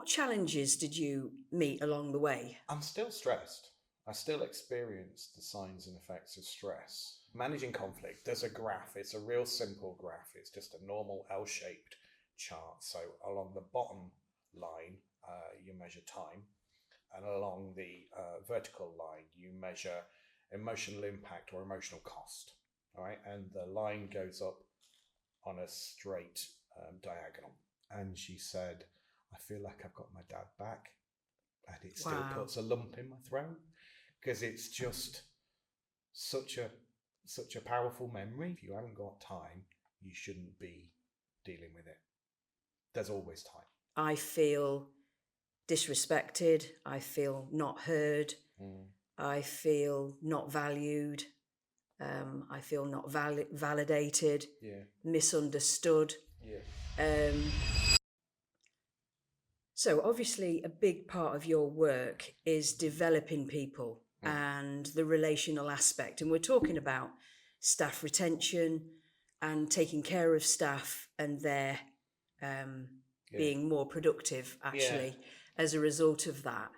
challenges did you meet along the way? I'm still stressed. I still experience the signs and effects of stress. Managing conflict, there's a graph. It's a real simple graph. It's just a normal L-shaped chart. So along the bottom line, you measure time, and along the vertical line, you measure emotional impact or emotional cost. All right, and the line goes up on a straight diagonal. And she said, I feel like I've got my dad back, and it still Wow. puts a lump in my throat because it's just such a powerful memory. If you haven't got time, you shouldn't be dealing with it. There's always time. I feel disrespected. I feel not heard. I feel not valued. I feel not validated. Yeah. Misunderstood. Yeah. So obviously a big part of your work is developing people and the relational aspect. And we're talking about staff retention and taking care of staff and their being more productive, actually, as a result of that.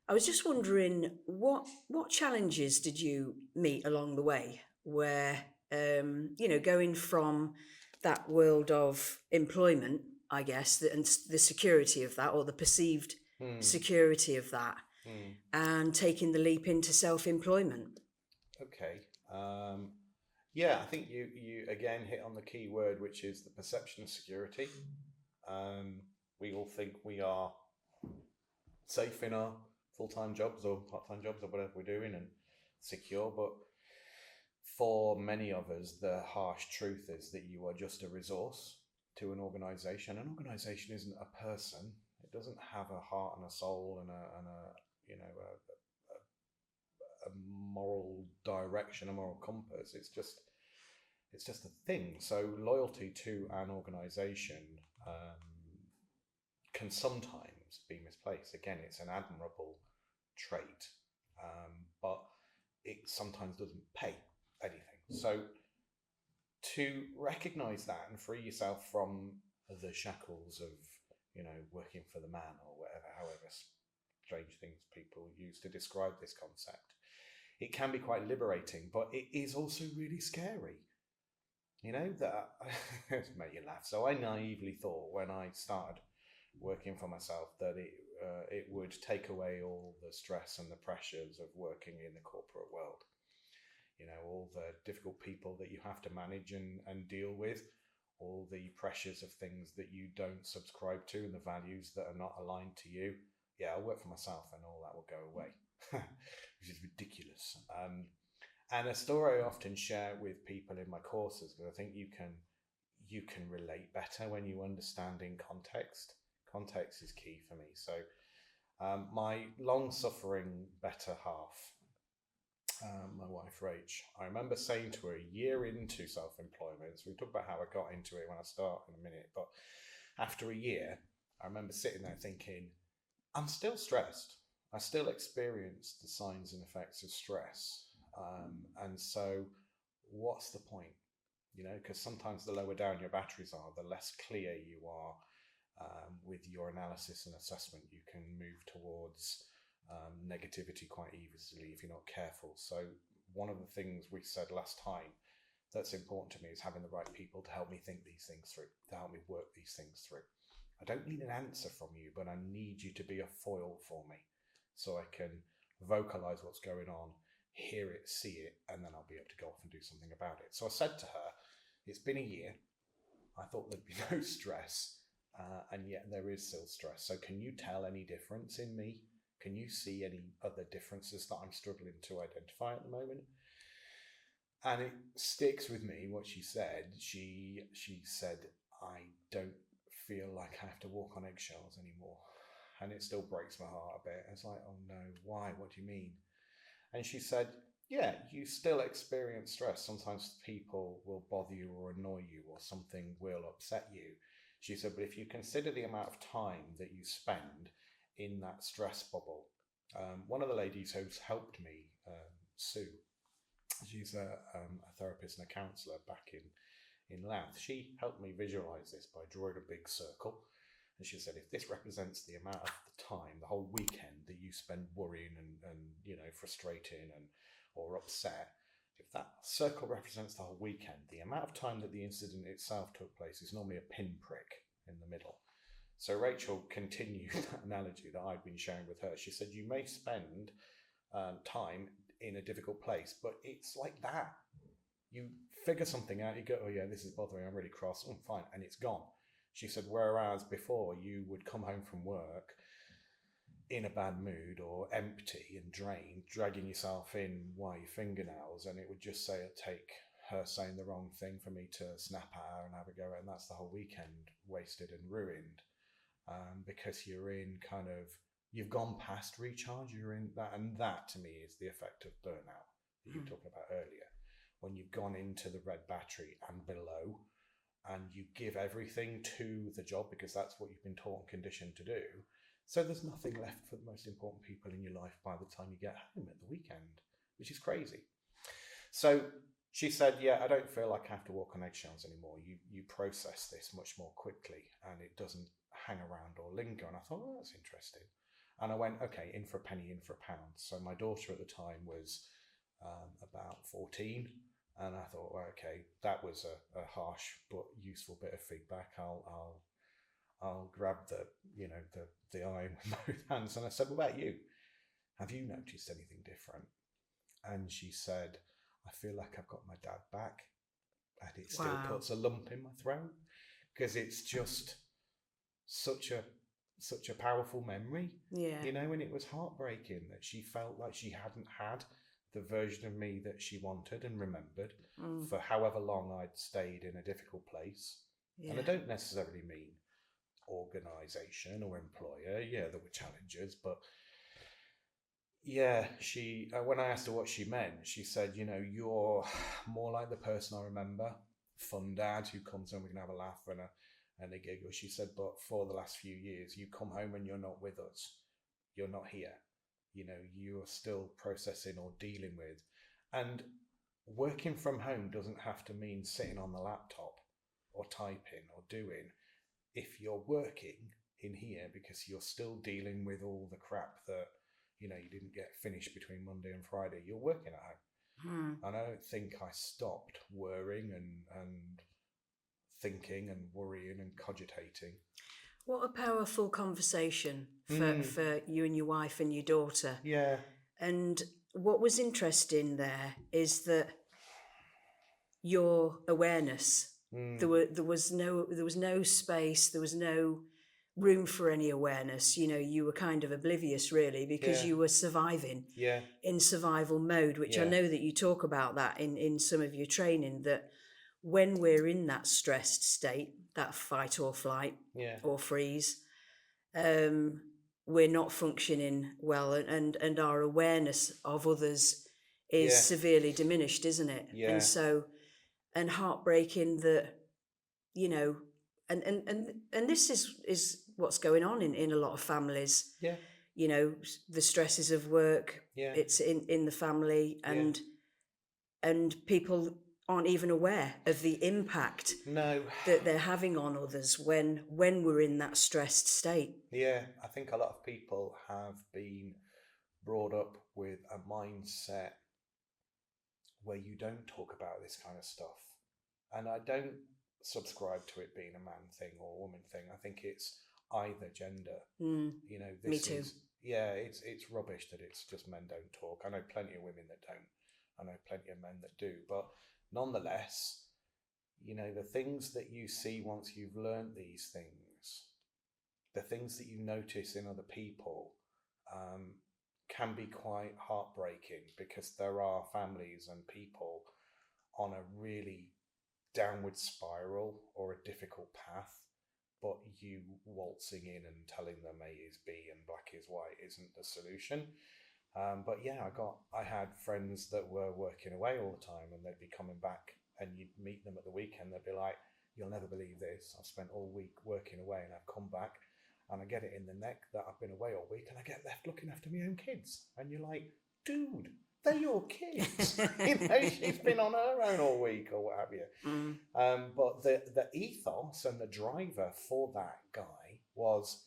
I was just wondering, what challenges did you meet along the way where, going from that world of employment, I guess, and the security of that, or the perceived security of that, and taking the leap into self-employment? Okay. I think you again hit on the key word, which is the perception of security. We all think we are safe in our full-time jobs or part-time jobs or whatever we're doing and secure, but for many of us, the harsh truth is that you are just a resource to an organization. An organization isn't a person. It doesn't have a heart and a soul and a moral direction, a moral compass. It's just a thing. So loyalty to an organization can sometimes be misplaced. Again, it's an admirable trait, but it sometimes doesn't pay anything. So to recognize that and free yourself from the shackles of, working for the man or whatever, however strange things people use to describe this concept, it can be quite liberating, but it is also really scary. That it's made you laugh. So I naively thought when I started working for myself that it would take away all the stress and the pressures of working in the corporate world. All the difficult people that you have to manage and deal with, all the pressures of things that you don't subscribe to and the values that are not aligned to you. Yeah, I'll work for myself and all that will go away, which is ridiculous. And a story I often share with people in my courses, because I think you can relate better when you understand in context. Context is key for me. So my long-suffering better half, my wife Rach, I remember saying to her a year into self-employment, so we talk about how I got into it when I start in a minute, but after a year, I remember sitting there thinking, I'm still stressed. I still experience the signs and effects of stress. And so what's the point? Because sometimes the lower down your batteries are, the less clear you are with your analysis and assessment. You can move towards negativity quite easily if you're not careful. So one of the things we said last time that's important to me is having the right people to help me think these things through, to help me work these things through. I don't need an answer from you, but I need you to be a foil for me so I can vocalize what's going on, hear it, see it, and then I'll be able to go off and do something about it. So I said to her, it's been a year. I thought there'd be no stress, and yet there is still stress. So can you tell any difference in me? Can you see any other differences that I'm struggling to identify at the moment? And it sticks with me what she said. She said, I don't feel like I have to walk on eggshells anymore. And it still breaks my heart a bit. It's like, oh no, why? What do you mean? And she said, yeah, you still experience stress. Sometimes people will bother you or annoy you or something will upset you. She said, but if you consider the amount of time that you spend in that stress bubble, one of the ladies who's helped me, Sue, she's a therapist and a counsellor back in Louth. She helped me visualize this by drawing a big circle. And she said, if this represents the amount of the time, the whole weekend that you spend worrying and frustrating or upset, if that circle represents the whole weekend, the amount of time that the incident itself took place is normally a pinprick in the middle. So Rachel continued that analogy that I'd been sharing with her. She said, you may spend time in a difficult place, but it's like that. You figure something out, you go, oh yeah, this is bothering, I'm really cross, fine, and it's gone. She said, whereas before you would come home from work in a bad mood or empty and drained, dragging yourself in wire your fingernails, and it would just take her saying the wrong thing for me to snap at her and have a go at, and that's the whole weekend wasted and ruined. Because you're in you've gone past recharge, you're in that, and that to me is the effect of burnout that you were talking about earlier. When you've gone into the red battery and below, and you give everything to the job because that's what you've been taught and conditioned to do. So there's nothing left for the most important people in your life by the time you get home at the weekend, which is crazy. So she said, yeah, I don't feel like I have to walk on eggshells anymore. You process this much more quickly and it doesn't hang around or linger. And I thought, oh, that's interesting. And I went, okay, in for a penny, in for a pound. So my daughter at the time was about 14. And I thought, well, okay, that was a harsh but useful bit of feedback. I'll grab the iron with both hands. And I said, what about you? Have you noticed anything different? And she said, I feel like I've got my dad back, and it still puts a lump in my throat because it's just such a powerful memory. Yeah. And it was heartbreaking that she felt like she hadn't had the version of me that she wanted and remembered for however long I'd stayed in a difficult place. Yeah. And I don't necessarily mean organisation or employer. Yeah, there were challenges, but yeah, she when I asked her what she meant, she said, you're more like the person I remember, fun dad who comes home, we can have a laugh and a giggle. She said, but for the last few years, you come home and you're not with us. You're not here. You're still processing or dealing with. And working from home doesn't have to mean sitting on the laptop or typing or doing. If you're working in here because you're still dealing with all the crap that, you didn't get finished between Monday and Friday, you're working at home. And I don't think I stopped worrying and thinking and worrying and cogitating. What a powerful conversation for you and your wife and your daughter. Yeah. And what was interesting there is that your awareness, there was no space, there was no room for any awareness. You were kind of oblivious really because you were surviving in survival mode, which I know that you talk about that in some of your training, that when we're in that stressed state, that fight or flight or freeze, we're not functioning well, and our awareness of others is severely diminished, isn't it? Yeah. And so, and heartbreaking that, and this is what's going on in a lot of families. Yeah. The stresses of work, it's in the family, and people aren't even aware of the impact that they're having on others when we're in that stressed state. Yeah, I think a lot of people have been brought up with a mindset where you don't talk about this kind of stuff. And I don't subscribe to it being a man thing or a woman thing. I think it's either gender. This Me too. It's rubbish that it's just men don't talk. I know plenty of women that don't. I know plenty of men that do. But nonetheless, the things that you see once you've learned these things, the things that you notice in other people, can be quite heartbreaking because there are families and people on a really downward spiral or a difficult path, but you waltzing in and telling them A is B and black is white isn't the solution. But yeah, I had friends that were working away all the time, and they'd be coming back, and you'd meet them at the weekend. They'd be like, "You'll never believe this. I've spent all week working away, and I've come back, and I get it in the neck that I've been away all week, and I get left looking after my own kids." And you're like, "Dude, they're your kids." She's been on her own all week, or what have you. But the ethos and the driver for that guy was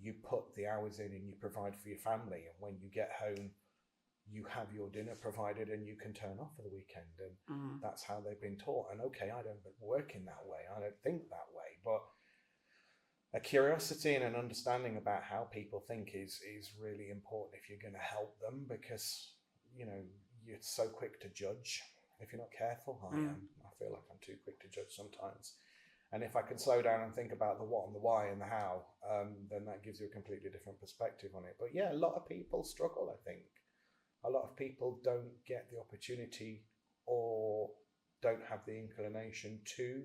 you put the hours in and you provide for your family, and when you get home, you have your dinner provided and you can turn off for the weekend. And that's how they've been taught. And okay, I don't work in that way, I don't think that way, but a curiosity and an understanding about how people think is really important if you're going to help them, because you're so quick to judge if you're not careful. I feel like I'm too quick to judge sometimes, and if I can slow down and think about the what and the why and the how, then that gives you a completely different perspective on it. But yeah, a lot of people struggle. I think a lot of people don't get the opportunity or don't have the inclination to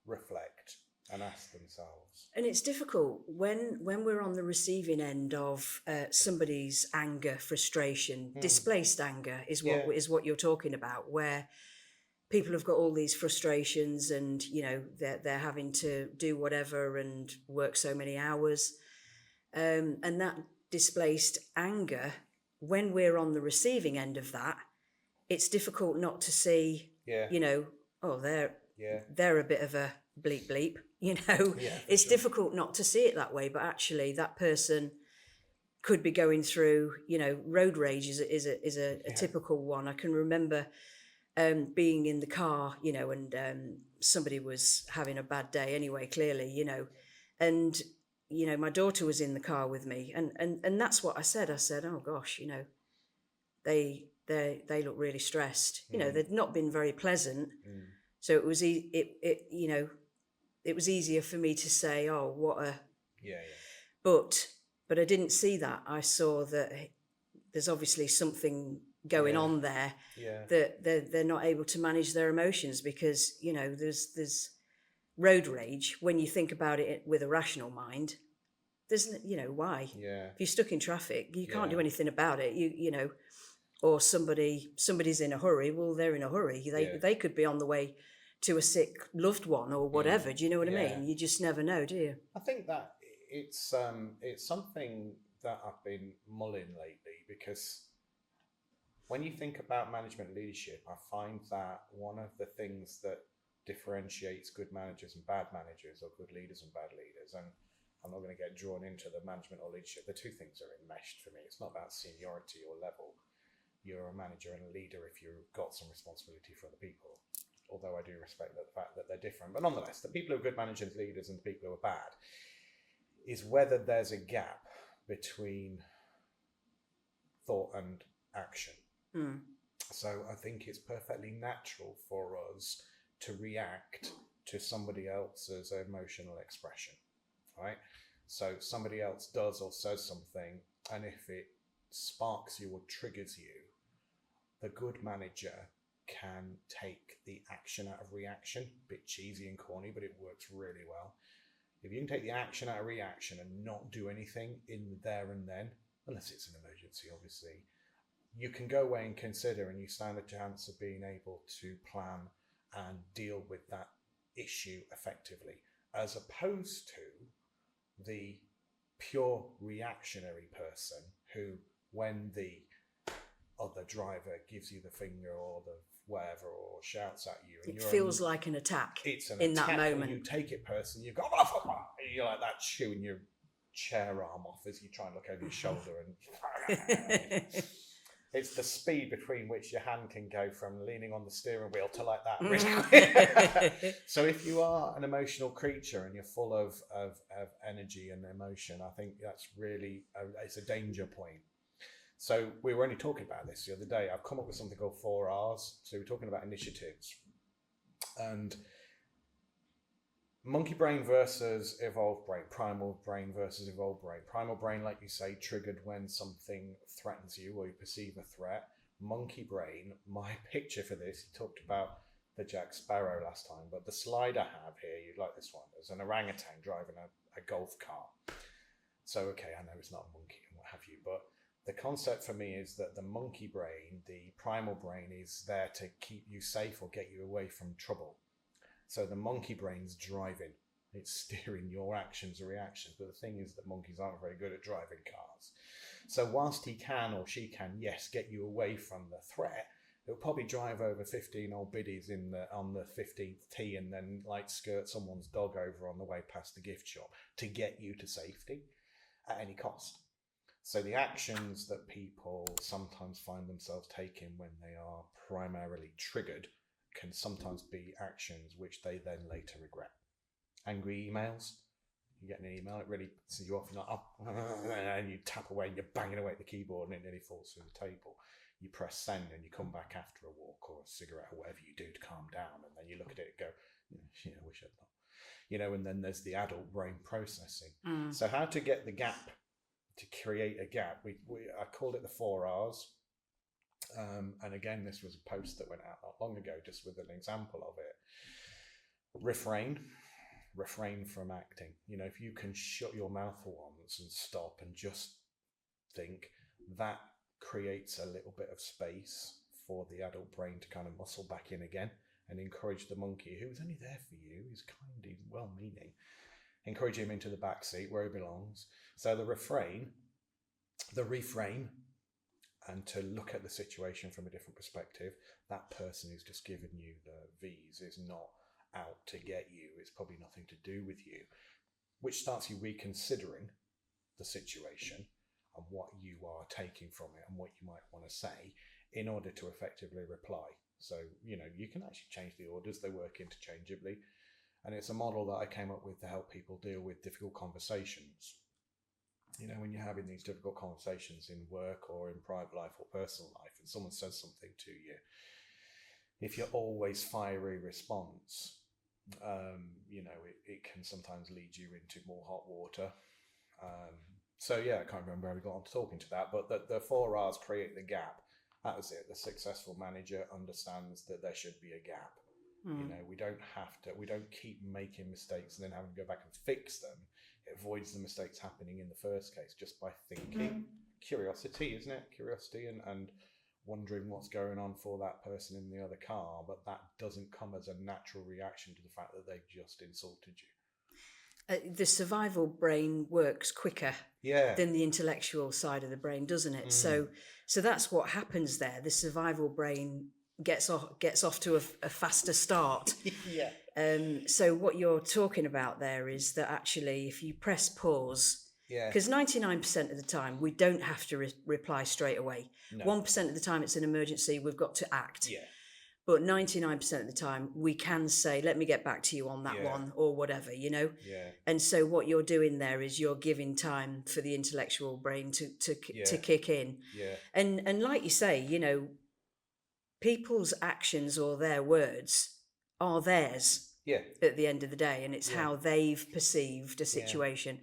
reflect and ask themselves. And it's difficult when we're on the receiving end of somebody's anger, frustration, displaced anger is what you're talking about, where people have got all these frustrations and they're having to do whatever and work so many hours, and that displaced anger, when we're on the receiving end of that, it's difficult not to see they're a bit of a bleep bleep, it's sure. Difficult not to see it that way, but actually that person could be going through, road rage is a typical one. I can remember being in the car, and somebody was having a bad day anyway, clearly, and my daughter was in the car with me, and that's what I said, oh gosh, they look really stressed, they'd not been very pleasant. So it was it was easier for me to say, oh, what a... But I didn't see that. I saw that there's obviously something going on there, that they're not able to manage their emotions, because, there's road rage. When you think about it with a rational mind, there's, why? Yeah. If you're stuck in traffic, you can't do anything about it. Or somebody's in a hurry. Well, they're in a hurry. They could be on the way to a sick loved one or whatever. Do you know what I mean? You just never know, do you? I think that it's something that I've been mulling lately, because when you think about management leadership, I find that one of the things that differentiates good managers and bad managers, or good leaders and bad leaders, and I'm not going to get drawn into the management or leadership, the two things are enmeshed for me. It's not about seniority or level. You're a manager and a leader if you've got some responsibility for other people. Although I do respect the fact that they're different. But nonetheless, the people who are good managers, leaders, and the people who are bad, is whether there's a gap between thought and action. So I think it's perfectly natural for us to react to somebody else's emotional expression, right? So somebody else does or says something, and if it sparks you or triggers you, the good manager can take the action out of reaction. A bit cheesy and corny, but it works really well. If you can take the action out of reaction and not do anything in there and then, unless it's an emergency, obviously, you can go away and consider, and you stand a chance of being able to plan and deal with that issue effectively, as opposed to the pure reactionary person who, when the other driver gives you the finger or the whatever, or shouts at you, and it feels like an attack. It's an in attack, that moment. and you take it personally. You go, motherfucker! And you're like that, chewing your chair arm off as you try and look over your shoulder, and it's the speed between which your hand can go from leaning on the steering wheel to like that. Really. So if you are an emotional creature and you're full of energy and emotion, I think that's really it's a danger point. So we were only talking about this the other day. I've come up with something called 4 R's. So we're talking about initiatives. And monkey brain versus evolved brain. Primal brain versus evolved brain. Primal brain, like you say, triggered when something threatens you or you perceive a threat. Monkey brain, my picture for this, you talked about the Jack Sparrow last time, but the slide I have here, you'd like this one. There's an orangutan driving a golf cart. So, okay, I know it's not a monkey and what have you, but the concept for me is that the monkey brain, the primal brain, is there to keep you safe or get you away from trouble. So the monkey brain's driving. It's steering your actions or reactions. But the thing is that monkeys aren't very good at driving cars. So whilst he can or she can, yes, get you away from the threat, It'll probably drive over 15 old biddies on the 15th tee and then like skirt someone's dog over on the way past the gift shop to get you to safety at any cost. So the actions that people sometimes find themselves taking when they are primarily triggered can sometimes be actions which they then later regret. Angry emails. You get an email, it really pisses you off, and, and you tap away and you're banging away at the keyboard and it nearly falls through the table. You press send and you come back after a walk or a cigarette or whatever you do to calm down, and then you look at it and go, I wish I'd not. And then there's the adult brain processing. So how to get the gap, to create a gap, I called it the 4 R's. And again, this was a post that went out not long ago just with an example of it. Refrain from acting. If you can shut your mouth for once and stop and just think, that creates a little bit of space for the adult brain to kind of muscle back in again and encourage the monkey, who's only there for you, he's kind, he's well-meaning, encourage him into the back seat where he belongs. So the refrain, and to look at the situation from a different perspective. That person who's just given you the V's is not out to get you. It's probably nothing to do with you, which starts you reconsidering the situation and what you are taking from it and what you might want to say in order to effectively reply. So, you can actually change the orders. They work interchangeably. And it's a model that I came up with to help people deal with difficult conversations. When you're having these difficult conversations in work or in private life or personal life, and someone says something to you, if you're always fiery response, it can sometimes lead you into more hot water. I can't remember how we got on to talking to that, but the 4 R's create the gap. That was it. The successful manager understands that there should be a gap. We don't keep making mistakes and then having to go back and fix them. It avoids the mistakes happening in the first case just by thinking. Curiosity, isn't it? Curiosity and wondering what's going on for that person in the other car, but that doesn't come as a natural reaction to the fact that they've just insulted you. The survival brain works quicker than the intellectual side of the brain, doesn't it? So that's what happens there. The survival brain gets off to a faster start. So what you're talking about there is that actually if you press pause, because 99% of the time we don't have to reply straight away. 1% of the time it's an emergency, we've got to act. But 99% of the time we can say, let me get back to you on that one or whatever, And so what you're doing there is you're giving time for the intellectual brain to kick in. And like you say, people's actions or their words are theirs at the end of the day, and it's how they've perceived a situation.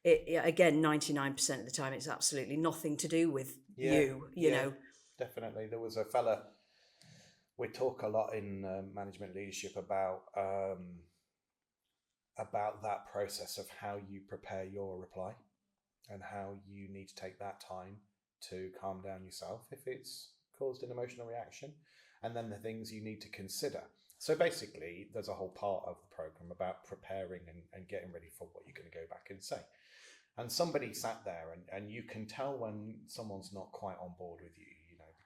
Again, 99% of the time it's absolutely nothing to do with you know. Definitely. There was a fella, we talk a lot in management leadership about that process of how you prepare your reply and how you need to take that time to calm down yourself if it's caused an emotional reaction, and then the things you need to consider. So basically, there's a whole part of the program about preparing and getting ready for what you're going to go back and say. And somebody sat there and you can tell when someone's not quite on board with you,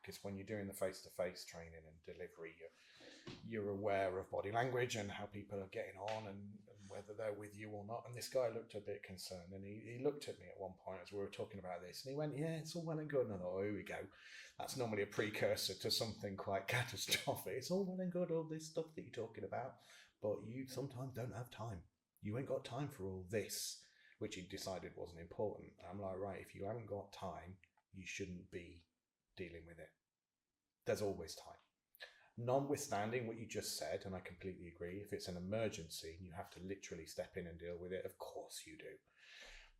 because when you're doing the face-to-face training and delivery, you're aware of body language and how people are getting on and whether they're with you or not. And this guy looked a bit concerned, and he looked at me at one point as we were talking about this, and he went, it's all well and good. And I thought, oh, here we go. That's normally a precursor to something quite catastrophic. It's all well and good, all this stuff that you're talking about, but you sometimes don't have time. You ain't got time for all this, which he decided wasn't important. And I'm like, right, if you haven't got time, you shouldn't be dealing with it. There's always time. Notwithstanding what you just said, and I completely agree, if it's an emergency and you have to literally step in and deal with it, of course you do.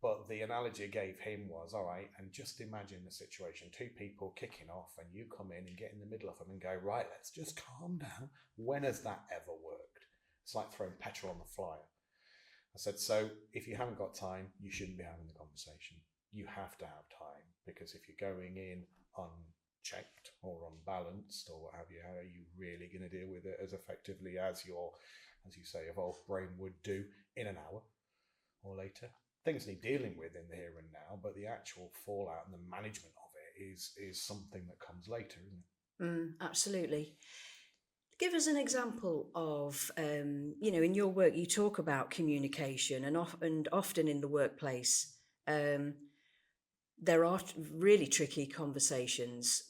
But the analogy I gave him was, all right, and just imagine the situation, 2 people kicking off and you come in and get in the middle of them and go, right, let's just calm down. When has that ever worked? It's like throwing petrol on the fire. I said, so if you haven't got time, you shouldn't be having the conversation. You have to have time, because if you're going in unchecked or unbalanced or what have you, how are you really going to deal with it as effectively as your, as you say, evolved brain would do in an hour or later? Things need dealing with in the here and now, but the actual fallout and the management of it is something that comes later, isn't it? Absolutely. Give us an example of, in your work, you talk about communication, and often in the workplace, um, there are really tricky conversations,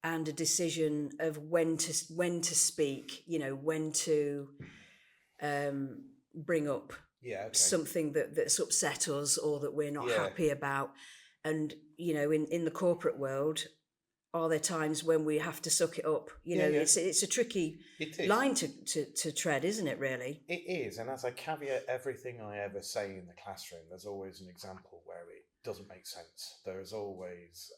and a decision of when to speak. When to bring up Yeah, okay. something that's upset us or that we're not Yeah. happy about. And in the corporate world, are there times when we have to suck it up? Yeah. It's a tricky It is. line to tread, isn't it, really? It is, and as I caveat everything I ever say in the classroom, there's always an example where it doesn't make sense. There's always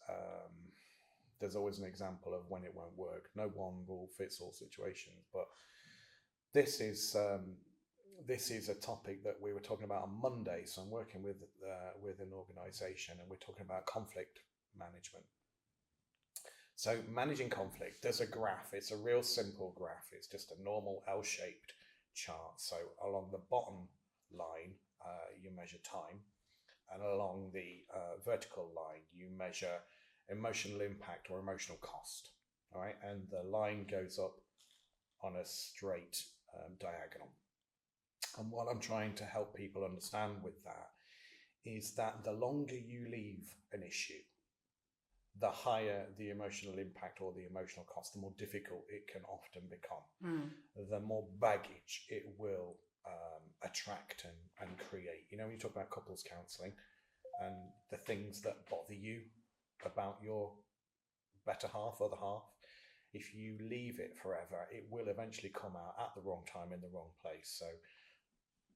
an example of when it won't work. No one rule fits all situations, but this is a topic that we were talking about on Monday. So I'm working with an organisation, and we're talking about conflict management. So managing conflict, there's a graph. It's a real simple graph. It's just a normal L-shaped chart. So along the bottom line, you measure time, and along the vertical line, you measure emotional impact or emotional cost. All right, and the line goes up on a straight diagonal. And what I'm trying to help people understand with that is that the longer you leave an issue, the higher the emotional impact or the emotional cost, the more difficult it can often become. The more baggage it will attract and create. When you talk about couples counselling and the things that bother you about your better half, other half, if you leave it forever, it will eventually come out at the wrong time in the wrong place. So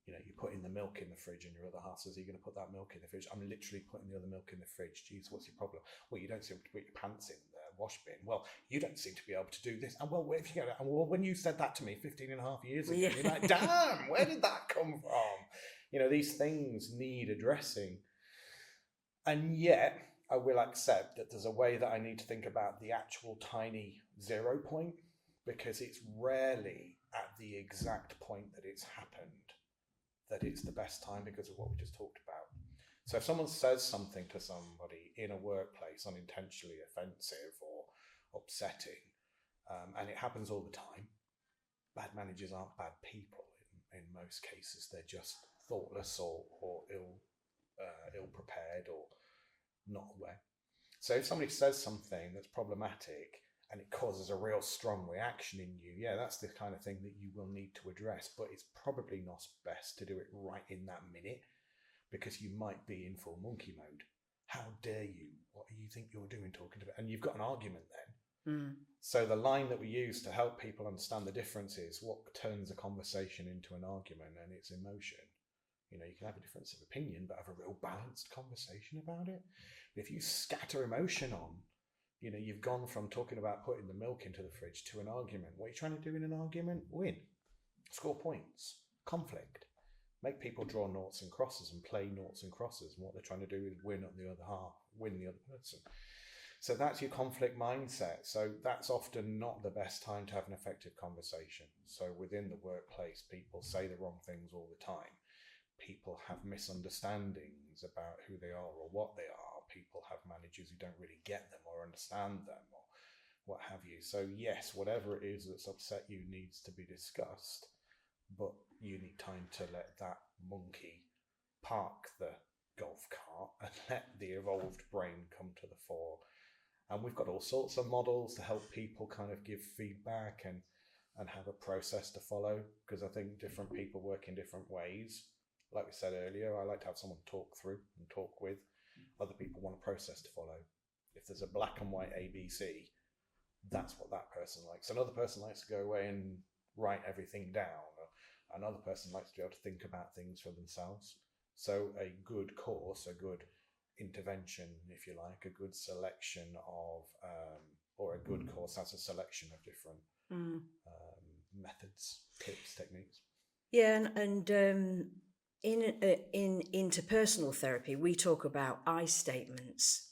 you're putting the milk in the fridge and your other half says, are you going to put that milk in the fridge? I'm literally putting the other milk in the fridge. Geez, what's your problem? Well, you don't seem to put your pants in the wash bin. Well, you don't seem to be able to do this. And well, if you go, well, when you said that to me 15 and a half years ago, you're like, damn, where did that come from? These things need addressing. And yet I will accept that there's a way that I need to think about the actual tiny 0 point, because it's rarely at the exact point that it's happened that it's the best time, because of what we just talked about. So if someone says something to somebody in a workplace unintentionally offensive or upsetting, and it happens all the time, bad managers aren't bad people in most cases. They're just thoughtless or ill prepared or not aware. So if somebody says something that's problematic and it causes a real strong reaction in you, that's the kind of thing that you will need to address. But it's probably not best to do it right in that minute, because you might be in full monkey mode. How dare you? What do you think you're doing talking to me? And you've got an argument then. So the line that we use to help people understand the difference is what turns a conversation into an argument, and it's emotion. You can have a difference of opinion, but have a real balanced conversation about it. But if you scatter emotion on, you've gone from talking about putting the milk into the fridge to an argument. What are you trying to do in an argument? Win. Score points. Conflict. Make people draw noughts and crosses and play noughts and crosses. And what they're trying to do is win on the other half, win the other person. So that's your conflict mindset. So that's often not the best time to have an effective conversation. So within the workplace, people say the wrong things all the time. People have misunderstandings about who they are or what they are. People have managers who don't really get them or understand them or what have you. So yes, whatever it is that's upset you needs to be discussed, but you need time to let that monkey park the golf cart and let the evolved brain come to the fore. And we've got all sorts of models to help people kind of give feedback and have a process to follow, because I think different people work in different ways. Like we said earlier, I like to have someone talk through and talk with. Other people want a process to follow. If there's a black and white ABC, that's what that person likes. Another person likes to go away and write everything down. Another person likes to be able to think about things for themselves. So a good course, a good intervention, if you like, a good selection of, or a good course has a selection of different methods, tips, techniques. Yeah, and in interpersonal therapy, we talk about I statements,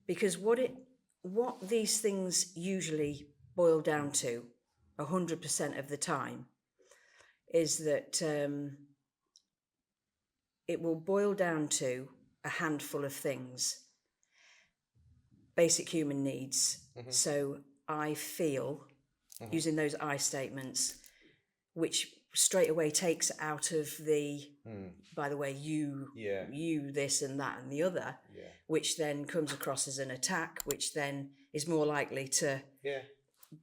because what these things usually boil down to 100% of the time is that it will boil down to a handful of things. Basic human needs. So I feel, using those I statements, which straight away takes out of the, by the way, you, this and that and the other, which then comes across as an attack, which then is more likely to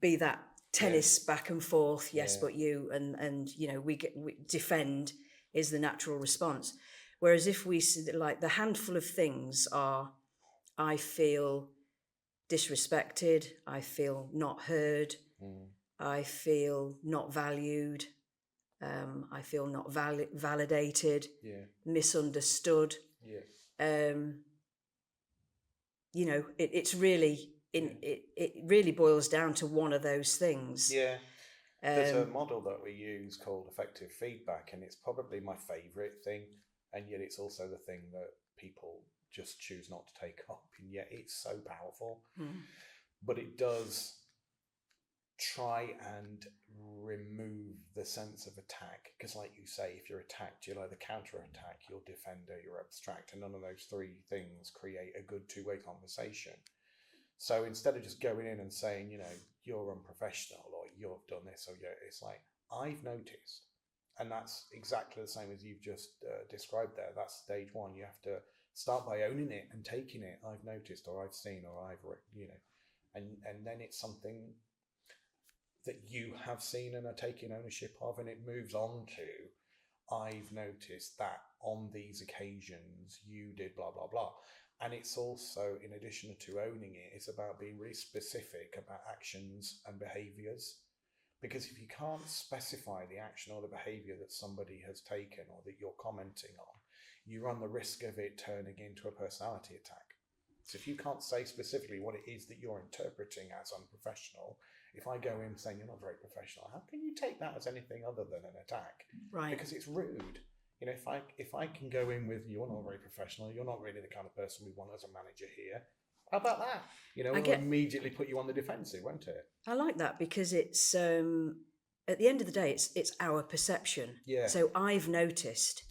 be that tennis back and forth, but you, and you know, we defend is the natural response. Whereas if we, like, the handful of things are, I feel disrespected, I feel not heard, I feel not valued, I feel not validated, misunderstood. You know, it's really, it really boils down to one of those things. There's a model that we use called effective feedback, and it's probably my favourite thing, and yet it's also the thing that people just choose not to take up, and yet it's so powerful. But it does try and remove the sense of attack, because like you say, if you're attacked, you'll either counter-attack, you'll defend, or you're abstract, and none of those three things create a good two-way conversation. So instead of just going in and saying, you know, you're unprofessional, or you've done this, or it's like, I've noticed. And that's exactly the same as you've just described there. That's stage one. You have to start by owning it and taking it. I've noticed, or I've seen, or I've, you know, and then it's something that you have seen and are taking ownership of, and it moves on to, I've noticed that on these occasions you did blah, blah, blah. And it's also, in addition to owning it, it's about being really specific about actions and behaviours. Because if you can't specify the action or the behaviour that somebody has taken or that you're commenting on, you run the risk of it turning into a personality attack. So if you can't say specifically what it is that you're interpreting as unprofessional, if I go in saying you're not very professional, how can you take that as anything other than an attack? Right. Because it's rude. You know, if I can go in with, you're not very professional, you're not really the kind of person we want as a manager here, how about that? You know, it'll immediately put you on the defensive, won't it? I like that, because it's, at the end of the day, it's our perception. So I've noticed.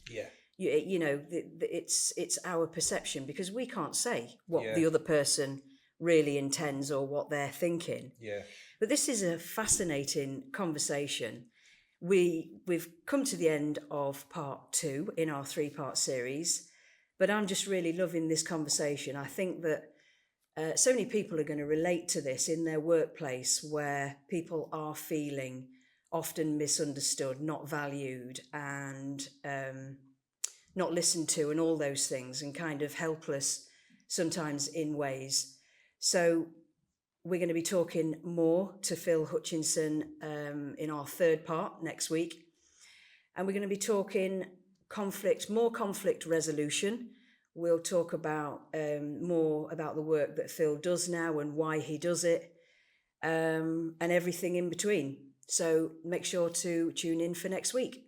You know, it's our perception, because we can't say what the other person really intends or what they're thinking. But this is a fascinating conversation. We've come to the end of part 2 in our 3-part series, but I'm just really loving this conversation. I think that so many people are going to relate to this in their workplace, where people are feeling often misunderstood, not valued, and not listened to, and all those things, and kind of helpless sometimes in ways. So we're going to be talking more to Phil Hutchison in our 3rd part next week. And we're going to be talking more conflict resolution. We'll talk about more about the work that Phil does now and why he does it, and everything in between. So make sure to tune in for next week.